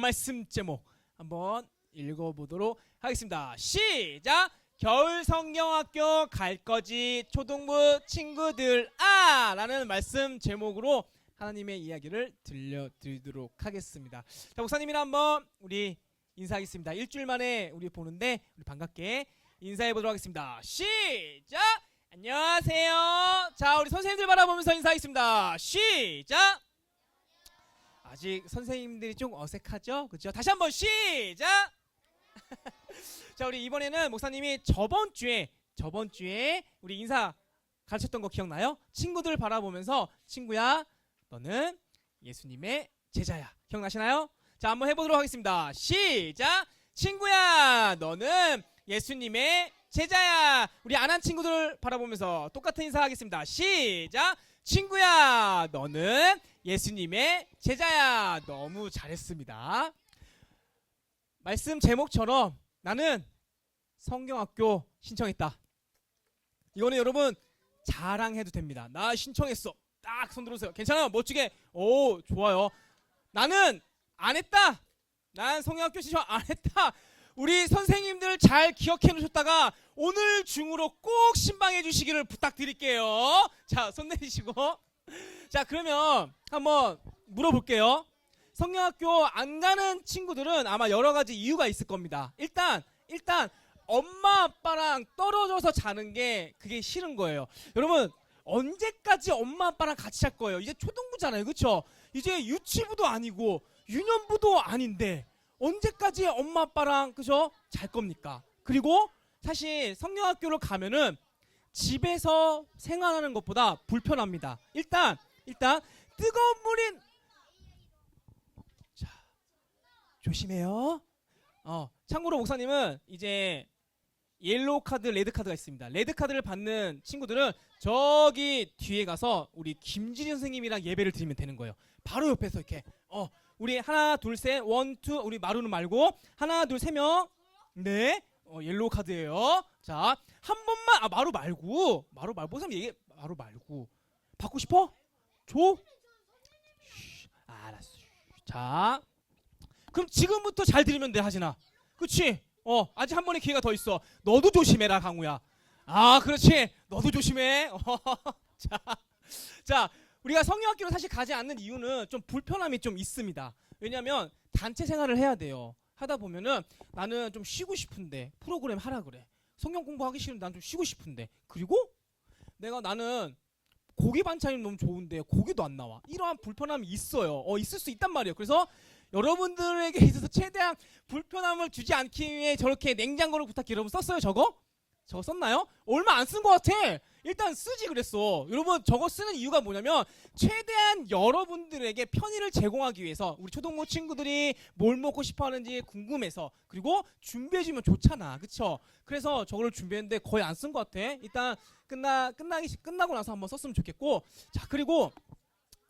말씀 제목 한번 읽어보도록 하겠습니다. 시작! 겨울 성경학교 갈 거지 초등부 친구들 라는 말씀 제목으로 하나님의 이야기를 들려드리도록 하겠습니다. 자, 목사님이랑 한번 우리 인사하겠습니다. 일주일 만에 우리 보는데 우리 반갑게 인사해보도록 하겠습니다. 시작! 안녕하세요. 자, 우리 선생님들 바라보면서 인사하겠습니다. 시작! 아직 선생님들이 좀 어색하죠? 그렇죠? 다시 한번 시작! 자, 우리 이번에는 목사님이 저번 주에 우리 인사 가르쳤던 거 기억나요? 친구들 바라보면서 친구야 너는 예수님의 제자야. 기억나시나요? 자, 한번 해보도록 하겠습니다. 시작! 친구야 너는 예수님의 제자야. 우리 안 한 친구들 바라보면서 똑같은 인사하겠습니다. 시작! 친구야 너는 예수님의 제자야. 너무 잘했습니다. 말씀 제목처럼 나는 성경학교 신청했다. 이거는 여러분 자랑해도 됩니다. 나 신청했어. 딱 손 들어주세요. 괜찮아요? 멋지게. 오, 좋아요. 나는 안 했다. 난 성경학교 신청 안 했다. 우리 선생님들 잘 기억해 놓으셨다가 오늘 중으로 꼭 신방해 주시기를 부탁드릴게요. 자, 손 내리시고. 자, 그러면 한번 물어볼게요. 성경학교 안 가는 친구들은 아마 여러 가지 이유가 있을 겁니다. 일단 엄마 아빠랑 떨어져서 자는 게 그게 싫은 거예요. 여러분 언제까지 엄마 아빠랑 같이 잘 거예요? 이제 초등부잖아요, 그렇죠? 이제 유치부도 아니고 유년부도 아닌데 언제까지 엄마 아빠랑 그죠? 잘 겁니까? 그리고 사실 성경학교를 가면은 집에서 생활하는 것보다 불편합니다. 일단 뜨거운 물인 자, 조심해요. 참고로 목사님은 이제 옐로우 카드, 레드 카드가 있습니다. 레드 카드를 받는 친구들은 저기 뒤에 가서 우리 김진희 선생님이랑 예배를 드리면 되는 거예요. 바로 옆에서 이렇게 우리 하나 둘 셋 원 투 우리 마루는 말고 하나 둘 세 명 네 옐로우 카드예요. 자, 한 번만 마루 말고 목사님 얘기 마루 말고 받고 싶어? 줘? 알았어. 자, 그럼 지금부터 잘 들으면 돼, 하진아. 그치? 아직 한 번의 기회가 더 있어. 너도 조심해라, 강우야. 그렇지. 너도 조심해. 자, 우리가 성경학교를 사실 가지 않는 이유는 좀 불편함이 좀 있습니다. 왜냐면 단체 생활을 해야 돼요. 하다 보면은 나는 좀 쉬고 싶은데 프로그램 하라 그래. 성경 공부하기 싫은데 난 좀 쉬고 싶은데. 그리고 나는 고기 반찬이 너무 좋은데 고기도 안 나와. 이러한 불편함이 있어요. 있을 수 있단 말이에요. 그래서 여러분들에게 있어서 최대한 불편함을 주지 않기 위해 저렇게 냉장고를 부탁해. 여러분 썼어요 저거? 저거 썼나요? 얼마 안 쓴 것 같아. 일단 쓰지 그랬어. 여러분 저거 쓰는 이유가 뭐냐면 최대한 여러분들에게 편의를 제공하기 위해서 우리 초등부 친구들이 뭘 먹고 싶어 하는지 궁금해서 그리고 준비해주면 좋잖아. 그쵸? 그래서 저거를 준비했는데 거의 안 쓴 것 같아. 일단 끝나고 나서 한번 썼으면 좋겠고. 자, 그리고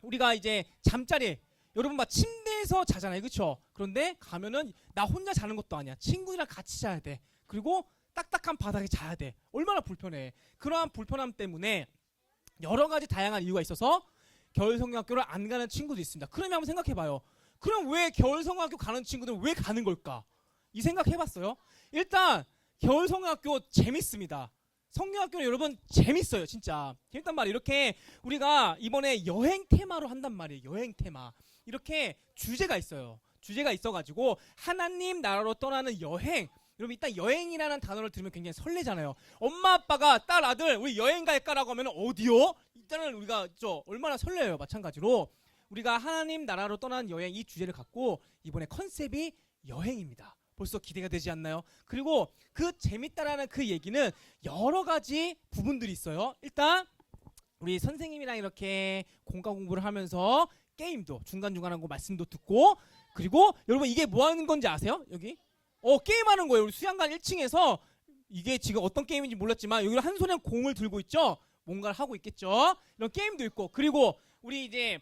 우리가 이제 잠자리 여러분 막 침대에서 자잖아요. 그쵸? 그런데 가면은 나 혼자 자는 것도 아니야. 친구들이랑 같이 자야 돼. 그리고 딱딱한 바닥에 자야 돼. 얼마나 불편해. 그러한 불편함 때문에 여러 가지 다양한 이유가 있어서 겨울 성경학교를 안 가는 친구도 있습니다. 그러면 한번 생각해봐요. 그럼 왜 겨울 성경학교 가는 친구들은 왜 가는 걸까? 이 생각 해봤어요? 일단 겨울 성경학교 재밌습니다. 성경학교는 여러분 재밌어요. 진짜 재밌단 말이에요. 이렇게 우리가 이번에 여행 테마로 한단 말이에요. 여행 테마. 이렇게 주제가 있어요. 주제가 있어가지고 하나님 나라로 떠나는 여행. 여러분 일단 여행이라는 단어를 들으면 굉장히 설레잖아요. 엄마 아빠가 딸 아들 우리 여행 갈까라고 하면 어디요? 일단은 우리가 얼마나 설레요. 마찬가지로 우리가 하나님 나라로 떠나는 여행 이 주제를 갖고 이번에 컨셉이 여행입니다. 벌써 기대가 되지 않나요? 그리고 그 재밌다라는 그 얘기는 여러 가지 부분들이 있어요. 일단 우리 선생님이랑 이렇게 공과 공부를 하면서 게임도 중간중간 하고 말씀도 듣고, 그리고 여러분 이게 뭐 하는 건지 아세요? 여기 게임하는 거예요. 우리 수양관 1층에서 이게 지금 어떤 게임인지 몰랐지만 여기 한 손에 공을 들고 있죠. 뭔가를 하고 있겠죠. 이런 게임도 있고, 그리고 우리 이제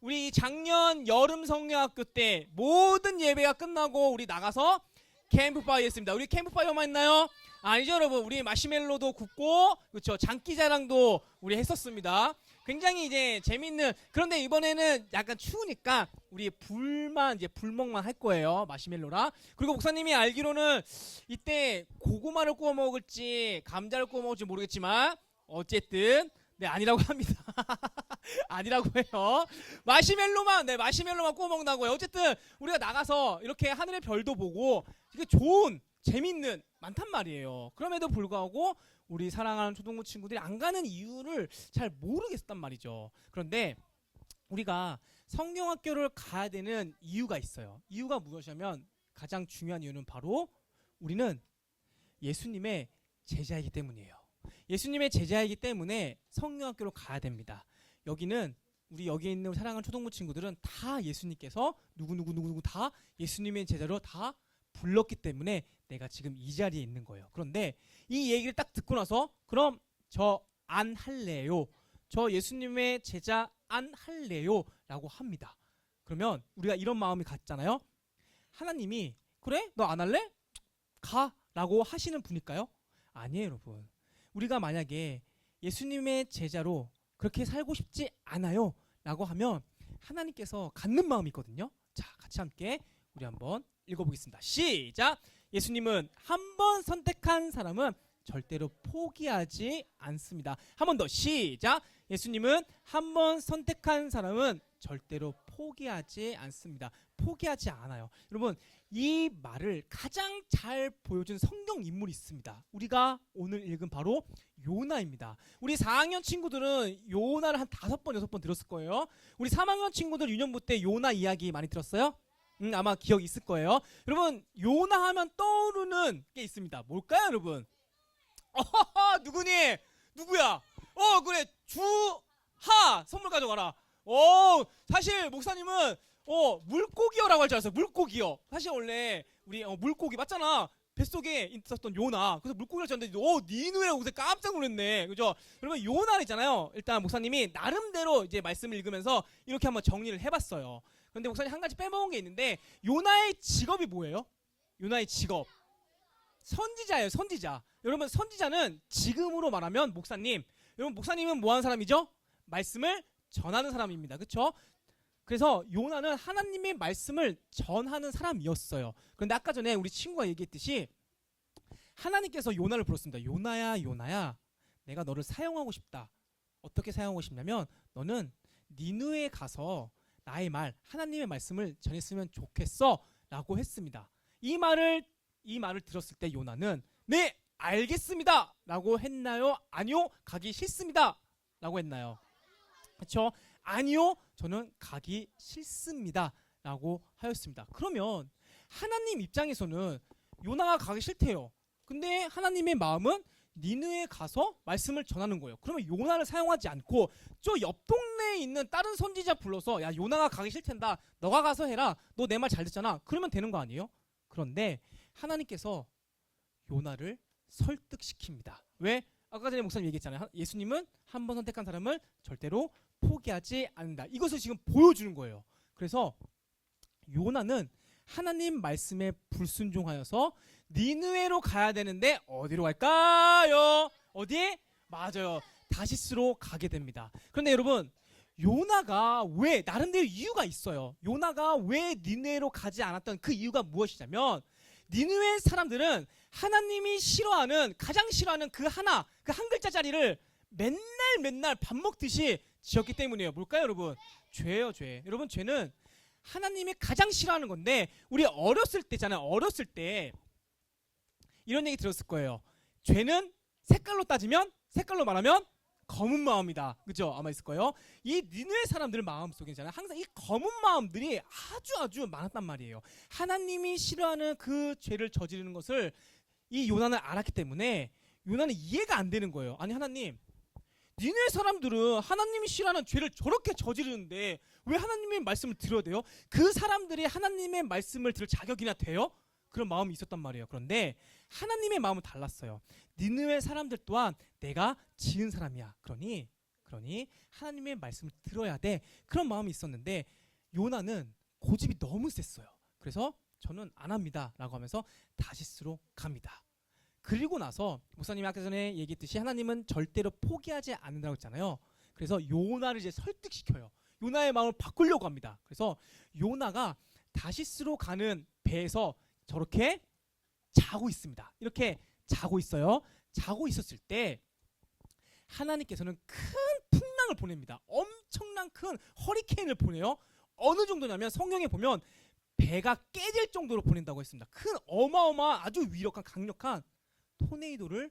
우리 작년 여름 성경학교 때 모든 예배가 끝나고 우리 나가서 캠프파이어 했습니다. 우리 캠프파이어만 했나요? 아니죠, 여러분. 우리 마시멜로도 굽고, 그렇죠, 장기자랑도 우리 했었습니다. 굉장히 이제 재밌는. 그런데 이번에는 약간 추우니까 우리 불먹만 할 거예요. 마시멜로랑. 그리고 목사님이 알기로는 이때 고구마를 구워 먹을지 감자를 구워 먹을지 모르겠지만 어쨌든 아니라고 합니다. 아니라고 해요. 마시멜로만 구워 먹는다고요. 어쨌든 우리가 나가서 이렇게 하늘의 별도 보고 이게 좋은 재밌는 많단 말이에요. 그럼에도 불구하고 우리 사랑하는 초등부 친구들이 안 가는 이유를 잘 모르겠단 말이죠. 그런데 우리가 성경학교를 가야 되는 이유가 있어요. 이유가 무엇이냐면 가장 중요한 이유는 바로 우리는 예수님의 제자이기 때문이에요. 예수님의 제자이기 때문에 성경학교로 가야 됩니다. 여기는 우리 여기 있는 사랑하는 초등부 친구들은 다 예수님께서 누구 다 예수님의 제자로 다 불렀기 때문에 내가 지금 이 자리에 있는 거예요. 그런데 이 얘기를 딱 듣고 나서 그럼 저 안 할래요. 저 예수님의 제자 안 할래요 라고 합니다. 그러면 우리가 이런 마음이 같잖아요. 하나님이 그래? 너 안 할래? 가 라고 하시는 분일까요? 아니에요, 여러분. 우리가 만약에 예수님의 제자로 그렇게 살고 싶지 않아요 라고 하면 하나님께서 갖는 마음이 있거든요. 자, 같이 함께 우리 한번 읽어보겠습니다. 시작! 예수님은 한 번 선택한 사람은 절대로 포기하지 않습니다. 한 번 더 시작! 예수님은 한 번 선택한 사람은 절대로 포기하지 않습니다. 포기하지 않아요. 여러분, 이 말을 가장 잘 보여준 성경 인물이 있습니다. 우리가 오늘 읽은 바로 요나입니다. 우리 4학년 친구들은 요나를 한 5번, 6번 들었을 거예요. 우리 3학년 친구들 유년부 때 요나 이야기 많이 들었어요? 아마 기억이 있을 거예요. 여러분, 요나 하면 떠오르는 게 있습니다. 뭘까요, 여러분? 누구니? 누구야? 그래, 주하 선물 가져가라. 사실 목사님은 물고기여라고 할 줄 알았어요. 물고기여. 사실 원래 우리 물고기 맞잖아. 뱃속에 있었던 요나. 그래서 물고기를 줬는데 니누라고 해서 깜짝 놀랐네. 그죠? 여러분, 요나잖아요. 일단 목사님이 나름대로 이제 말씀을 읽으면서 이렇게 한번 정리를 해봤어요. 그런데 목사님 한 가지 빼먹은 게 있는데, 요나의 직업이 뭐예요? 요나의 직업 선지자예요. 선지자. 여러분, 선지자는 지금으로 말하면 여러분, 목사님은 뭐 하는 사람이죠? 말씀을 전하는 사람입니다. 그렇죠? 그래서 요나는 하나님의 말씀을 전하는 사람이었어요. 그런데 아까 전에 우리 친구가 얘기했듯이 하나님께서 요나를 불렀습니다. 요나야, 요나야, 내가 너를 사용하고 싶다. 어떻게 사용하고 싶냐면 너는 니느웨에 가서 나의 말, 하나님의 말씀을 전했으면 좋겠어 라고 했습니다. 이 말을 들었을 때 요나는 네, 알겠습니다 라고 했나요? 아니요, 가기 싫습니다 라고 했나요? 그렇죠? 아니요, 저는 가기 싫습니다 라고 하였습니다. 그러면 하나님 입장에서는 요나가 가기 싫대요. 근데 하나님의 마음은 니느웨에 가서 말씀을 전하는 거예요. 그러면 요나를 사용하지 않고 저 옆 동네에 있는 다른 선지자 불러서 야, 요나가 가기 싫단다, 너가 가서 해라, 너 내 말 잘 듣잖아, 그러면 되는 거 아니에요? 그런데 하나님께서 요나를 설득시킵니다. 왜? 아까 전에 목사님 얘기했잖아요. 예수님은 한 번 선택한 사람을 절대로 포기하지 않는다. 이것을 지금 보여주는 거예요. 그래서 요나는 하나님 말씀에 불순종하여서 니느웨로 가야 되는데 어디로 갈까요? 어디? 맞아요. 다시스로 가게 됩니다. 그런데 여러분, 요나가 왜, 나름대로 이유가 있어요. 요나가 왜 니느웨로 가지 않았던 그 이유가 무엇이냐면, 니느웨 사람들은 하나님이 가장 싫어하는 그 한 글자짜리를 맨날 밥 먹듯이 지었기 때문이에요. 뭘까요, 여러분? 죄예요, 죄. 여러분, 죄는 하나님이 가장 싫어하는 건데, 우리 어렸을 때잖아요. 어렸을 때 이런 얘기 들었을 거예요. 죄는 색깔로 말하면 검은 마음이다. 그죠? 아마 있을 거예요. 이 니느웨 사람들 마음 속에잖아요. 항상 이 검은 마음들이 아주 많았단 말이에요. 하나님이 싫어하는 그 죄를 저지르는 것을 이 요나는 알았기 때문에 요나는 이해가 안 되는 거예요. 아니 하나님, 니네 사람들은 하나님이 싫어하는 죄를 저렇게 저지르는데 왜 하나님의 말씀을 들어야 돼요? 그 사람들이 하나님의 말씀을 들을 자격이나 돼요? 그런 마음이 있었단 말이에요. 그런데 하나님의 마음은 달랐어요. 니느웨 사람들 또한 내가 지은 사람이야. 그러니 하나님의 말씀을 들어야 돼. 그런 마음이 있었는데 요나는 고집이 너무 셌어요. 그래서 저는 안 합니다 라고 하면서 다시스로 갑니다. 그리고 나서 목사님이 아까 전에 얘기했듯이 하나님은 절대로 포기하지 않는다고 했잖아요. 그래서 요나를 이제 설득시켜요. 요나의 마음을 바꾸려고 합니다. 그래서 요나가 다시스로 가는 배에서 저렇게 자고 있습니다. 이렇게 자고 있어요. 자고 있었을 때 하나님께서는 큰 풍랑을 보냅니다. 엄청난 큰 허리케인을 보내요. 어느 정도냐면 성경에 보면 배가 깨질 정도로 보낸다고 했습니다. 큰 어마어마한 아주 위력한 강력한 토네이도를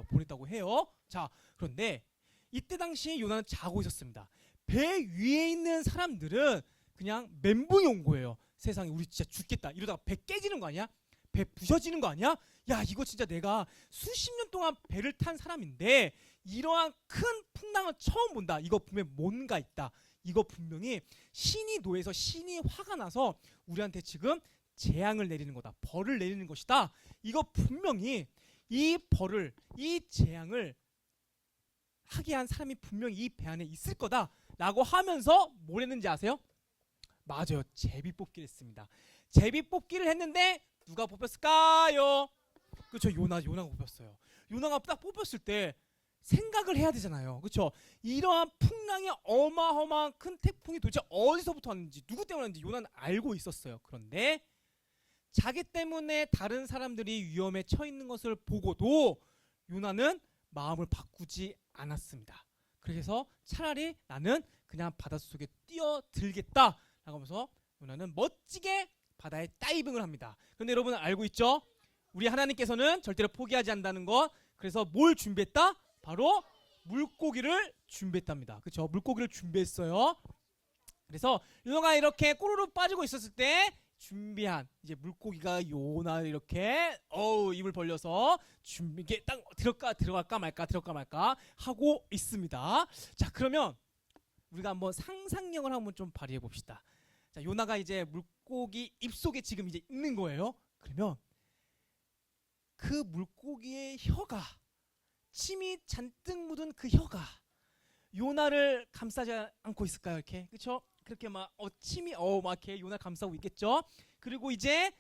보냈다고 해요. 자, 그런데 이때 당시 요나는 자고 있었습니다. 배 위에 있는 사람들은 그냥 멘붕이 온 거예요. 세상에 우리 진짜 죽겠다. 이러다가 배 깨지는 거 아니야? 배 부셔지는 거 아니야? 야, 이거 진짜 내가 수십 년 동안 배를 탄 사람인데 이러한 큰 풍랑을 처음 본다. 이거 분명히 뭔가 있다. 이거 분명히 신이 노해서 신이 화가 나서 우리한테 지금 재앙을 내리는 거다. 벌을 내리는 것이다. 이거 분명히 이 벌을, 이 재앙을 하게 한 사람이 분명히 이 배 안에 있을 거다 라고 하면서 뭘 했는지 아세요? 맞아요. 제비뽑기를 했습니다. 제비뽑기를 했는데 누가 뽑혔을까요? 그렇죠. 요나가 뽑혔어요. 요나가 딱 뽑혔을 때 생각을 해야 되잖아요. 그렇죠. 이러한 풍랑이 어마어마한 큰 태풍이 도대체 어디서부터 왔는지 누구 때문에 왔는지 요나는 알고 있었어요. 그런데 자기 때문에 다른 사람들이 위험에 처있는 것을 보고도 요나는 마음을 바꾸지 않았습니다. 그래서 차라리 나는 그냥 바닷속에 뛰어들겠다 라고 하면서 요나는 멋지게 바다에 다이빙을 합니다. 그런데 여러분 알고 있죠? 우리 하나님께서는 절대로 포기하지 않는다는 것. 그래서 뭘 준비했다? 바로 물고기를 준비했답니다. 그렇죠? 물고기를 준비했어요. 그래서 요나가 이렇게 꼬르륵 빠지고 있었을 때 준비한 이제 물고기가 요나 이렇게 입을 벌려서 이게 딱 들어갈까 말까 하고 있습니다. 자, 그러면 우리가 한번 상상력을 한번 좀 발휘해 봅시다. 자, 요나가 이제 물고기 입속에 지금 이제 있는 거예요. 그러면 그 물고기의 혀가, 침이 잔뜩 묻은 그 혀가 요나를 감싸지 않고 있을까요? 이렇게, 그렇죠? 그렇게 막 침이 막 이렇게 요나 감싸고 있겠죠. 그리고 이제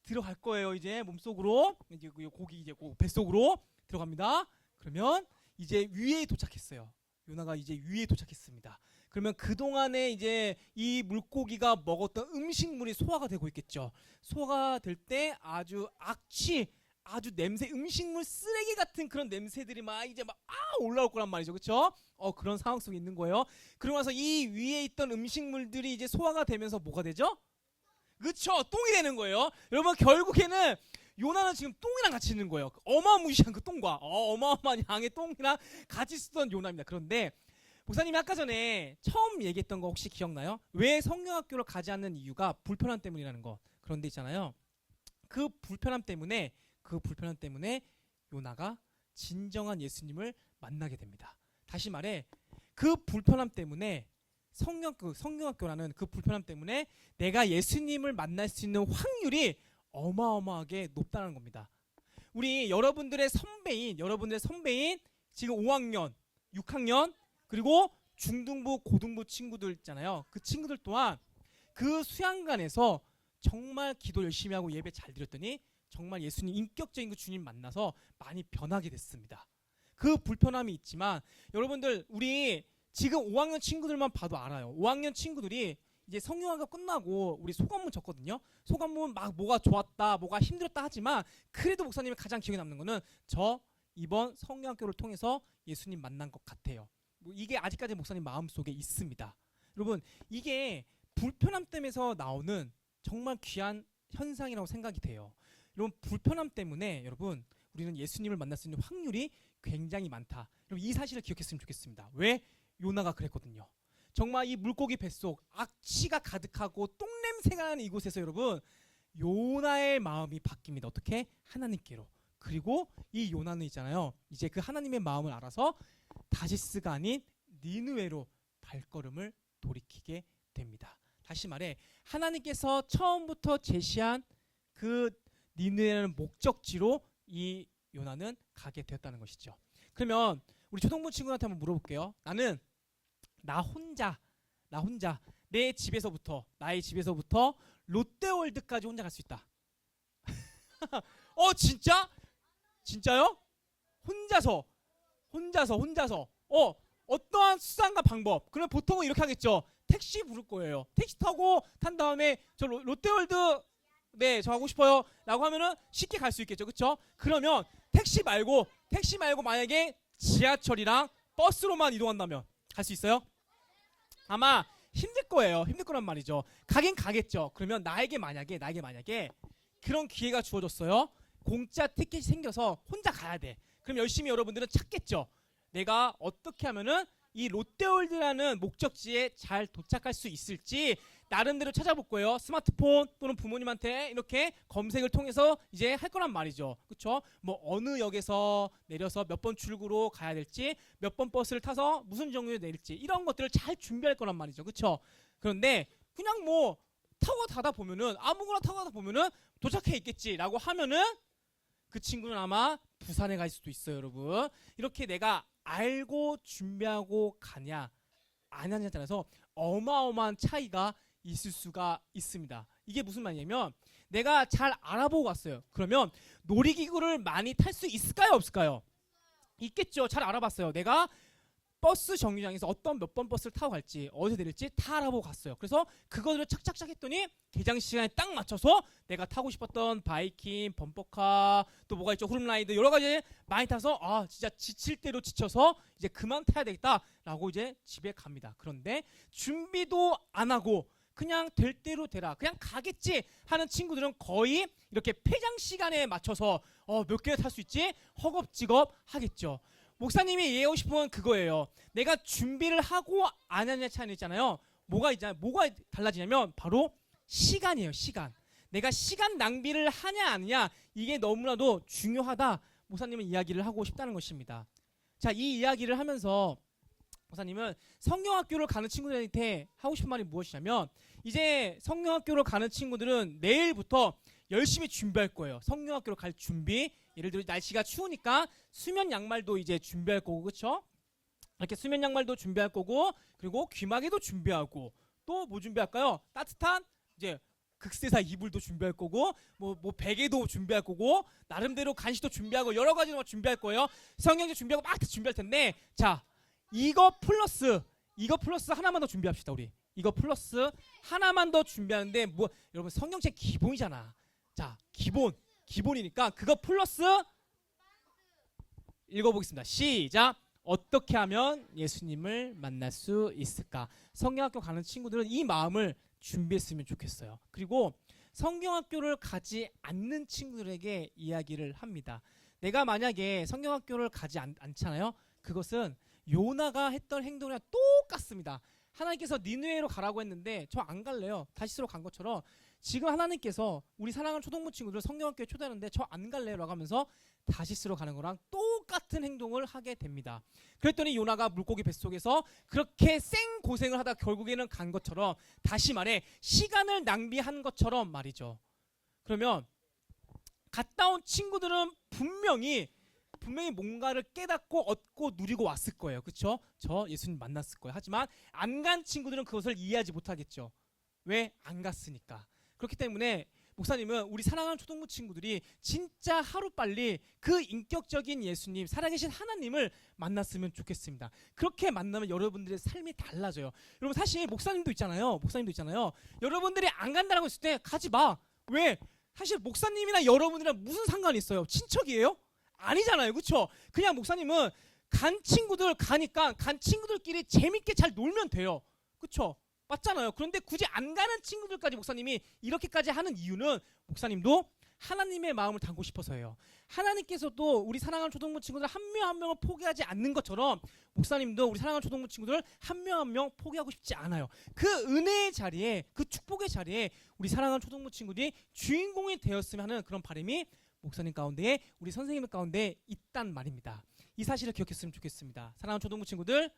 들어갈 거예요. 이제 몸속으로 이제 고기 이제 뱃속으로 들어갑니다. 그러면 이제 위에 도착했어요. 요나가 이제 위에 도착했습니다. 그러면 그 동안에 이제 이 물고기가 먹었던 음식물이 소화가 되고 있겠죠. 소화가 될 때 아주 아주 냄새, 음식물 쓰레기 같은 그런 냄새들이 막 이제 올라올 거란 말이죠. 그렇죠? 그런 상황 속에 있는 거예요. 그러고 나서 이 위에 있던 음식물들이 이제 소화가 되면서 뭐가 되죠? 그렇죠. 똥이 되는 거예요. 여러분 결국에는 요나는 지금 똥이랑 같이 있는 거예요. 어마무시한 그 똥과 어마어마한 양의 똥이랑 같이 쓰던 요나입니다. 그런데 목사님이 아까 전에 처음 얘기했던 거 혹시 기억나요? 왜 성경학교를 가지 않는 이유가 불편함 때문이라는 거. 그런데 있잖아요. 그 불편함 때문에 요나가 진정한 예수님을 만나게 됩니다. 다시 말해 그 불편함 때문에 성경학교라는 그 불편함 때문에 내가 예수님을 만날 수 있는 확률이 어마어마하게 높다는 겁니다. 우리 여러분들의 선배인 지금 5학년, 6학년 그리고 중등부, 고등부 친구들 있잖아요. 그 친구들 또한 그 수양관에서 정말 기도 열심히 하고 예배 잘 드렸더니 정말 예수님, 인격적인 그 주님 만나서 많이 변하게 됐습니다. 그 불편함이 있지만 여러분들 우리 지금 5학년 친구들만 봐도 알아요. 5학년 친구들이 이제 성경학교 끝나고 우리 소감문 적거든요. 소감문 막 뭐가 좋았다, 뭐가 힘들었다 하지만 그래도 목사님이 가장 기억에 남는 거는 저 이번 성경학교를 통해서 예수님 만난 것 같아요. 이게 아직까지 목사님 마음속에 있습니다. 여러분 이게 불편함 때문에서 나오는 정말 귀한 현상이라고 생각이 돼요. 여러분 불편함 때문에 여러분 우리는 예수님을 만날 수 있는 확률이 굉장히 많다. 여러분 이 사실을 기억했으면 좋겠습니다. 왜? 요나가 그랬거든요. 정말 이 물고기 뱃속 악취가 가득하고 똥냄새가 나는 이곳에서 여러분 요나의 마음이 바뀝니다. 어떻게? 하나님께로. 그리고 이 요나는 있잖아요. 이제 그 하나님의 마음을 알아서 다시스가 아닌 니느웨로 발걸음을 돌이키게 됩니다. 다시 말해 하나님께서 처음부터 제시한 그 니느웨라는 목적지로 이 요나는 가게 되었다는 것이죠. 그러면 우리 초등부 친구한테 한번 물어볼게요. 나 혼자 나의 집에서부터 롯데월드까지 혼자 갈 수 있다. 진짜? 진짜요? 혼자서 어떠한 수단과 방법. 그러면 보통은 이렇게 하겠죠. 택시 부를 거예요. 택시 타고 탄 다음에 저 롯데월드 저 가고 싶어요 라고 하면은 쉽게 갈 수 있겠죠. 그쵸? 그러면 택시 말고 만약에 지하철이랑 버스로만 이동한다면 갈 수 있어요? 아마 힘들 거란 말이죠. 가긴 가겠죠. 그러면 나에게 만약에 그런 기회가 주어졌어요. 공짜 티켓이 생겨서 혼자 가야 돼. 그럼 열심히 여러분들은 찾겠죠. 내가 어떻게 하면은 이 롯데월드라는 목적지에 잘 도착할 수 있을지 나름대로 찾아볼 거예요. 스마트폰 또는 부모님한테 이렇게 검색을 통해서 이제 할 거란 말이죠. 그렇죠? 뭐 어느 역에서 내려서 몇 번 출구로 가야 될지, 몇 번 버스를 타서 무슨 정류에 내릴지 이런 것들을 잘 준비할 거란 말이죠. 그렇죠? 그런데 그냥 뭐 타고 가다 보면은 아무거나 타고 가다 보면은 도착해 있겠지라고 하면은 그 친구는 아마 부산에 갈 수도 있어요, 여러분. 이렇게 내가 알고 준비하고 가냐 안 하냐에 따라서 어마어마한 차이가 있을 수가 있습니다. 이게 무슨 말이냐면 내가 잘 알아보고 갔어요. 그러면 놀이기구를 많이 탈 수 있을까요, 없을까요? 있겠죠. 잘 알아봤어요. 내가 버스 정류장에서 어떤 몇 번 버스를 타고 갈지 어디서 내릴지 다 알아보고 갔어요. 그래서 그거를 착착착 했더니 개장 시간에 딱 맞춰서 내가 타고 싶었던 바이킹, 범퍼카 또 뭐가 있죠, 후룸라이드 여러 가지 많이 타서 진짜 지칠 대로 지쳐서 이제 그만 타야 되겠다라고 이제 집에 갑니다. 그런데 준비도 안 하고 그냥 될 대로 되라 그냥 가겠지 하는 친구들은 거의 이렇게 폐장 시간에 맞춰서 몇 개를 탈 수 있지 허겁지겁 하겠죠. 목사님이 이해하고 싶은 건 그거예요. 내가 준비를 하고 안 하느냐 차이는 있잖아요. 뭐가 달라지냐면 바로 시간이에요. 시간. 내가 시간 낭비를 하냐 안 하냐 이게 너무나도 중요하다. 목사님은 이야기를 하고 싶다는 것입니다. 자, 이 이야기를 하면서 목사님은 성경학교를 가는 친구들한테 하고 싶은 말이 무엇이냐면 이제 성경학교를 가는 친구들은 내일부터 열심히 준비할 거예요. 성경학교로 갈 준비. 예를 들어 날씨가 추우니까 수면 양말도 이제 준비할 거고, 그렇죠? 이렇게 수면 양말도 준비할 거고, 그리고 귀마개도 준비하고, 또 뭐 준비할까요? 따뜻한 이제 극세사 이불도 준비할 거고, 뭐 베개도 준비할 거고, 나름대로 간식도 준비하고 여러 가지 준비할 거예요. 성경책 준비하고 막 준비할 텐데, 자, 이거 플러스 하나만 더 준비합시다. 우리 이거 플러스 하나만 더 준비하는데 뭐 여러분 성경책 기본이잖아. 자, 기본이니까 그거 플러스 읽어보겠습니다. 시작. 어떻게 하면 예수님을 만날 수 있을까? 성경학교 가는 친구들은 이 마음을 준비했으면 좋겠어요. 그리고 성경학교를 가지 않는 친구들에게 이야기를 합니다. 내가 만약에 성경학교를 가지 않잖아요. 그것은 요나가 했던 행동이랑 똑같습니다. 하나님께서 니느웨로 가라고 했는데 저 안 갈래요. 다시스로 간 것처럼 지금 하나님께서 우리 사랑하는 초등부 친구들 성경학교에 초대하는데 저 안 갈래요 라고 하면서 다시스로 가는 거랑 똑같은 행동을 하게 됩니다. 그랬더니 요나가 물고기 뱃속에서 그렇게 생고생을 하다 결국에는 간 것처럼, 다시 말해 시간을 낭비한 것처럼 말이죠. 그러면 갔다 온 친구들은 분명히 뭔가를 깨닫고 얻고 누리고 왔을 거예요. 그렇죠? 저 예수님 만났을 거예요. 하지만 안 간 친구들은 그것을 이해하지 못하겠죠. 왜? 안 갔으니까. 그렇기 때문에 목사님은 우리 사랑하는 초등부 친구들이 진짜 하루빨리 그 인격적인 예수님, 살아계신 하나님을 만났으면 좋겠습니다. 그렇게 만나면 여러분들의 삶이 달라져요. 여러분 사실 목사님도 있잖아요. 여러분들이 안 간다고 했을 때 가지 마. 왜? 사실 목사님이나 여러분이랑 무슨 상관이 있어요? 친척이에요? 아니잖아요. 그렇죠? 그냥 목사님은 간 친구들끼리 재밌게 잘 놀면 돼요. 그렇죠? 맞잖아요. 그런데 굳이 안 가는 친구들까지 목사님이 이렇게까지 하는 이유는 목사님도 하나님의 마음을 담고 싶어서예요. 하나님께서도 우리 사랑하는 초등부 친구들 한 명 한 명을 포기하지 않는 것처럼 목사님도 우리 사랑하는 초등부 친구들 한 명 한 명 포기하고 싶지 않아요. 그 은혜의 자리에, 그 축복의 자리에 우리 사랑하는 초등부 친구들이 주인공이 되었으면 하는 그런 바람이 목사님 가운데에, 우리 선생님 가운데 있단 말입니다. 이 사실을 기억했으면 좋겠습니다. 사랑하는 초등부 친구들,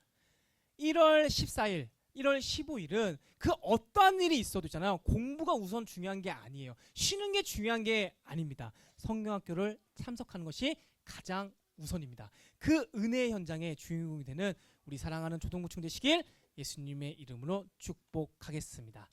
1월 14일, 1월 15일은 그 어떠한 일이 있어도 있잖아요. 공부가 우선 중요한 게 아니에요. 쉬는 게 중요한 게 아닙니다. 성경학교를 참석하는 것이 가장 우선입니다. 그 은혜의 현장의 주인공이 되는 우리 사랑하는 초등부 친구 되시길 예수님의 이름으로 축복하겠습니다.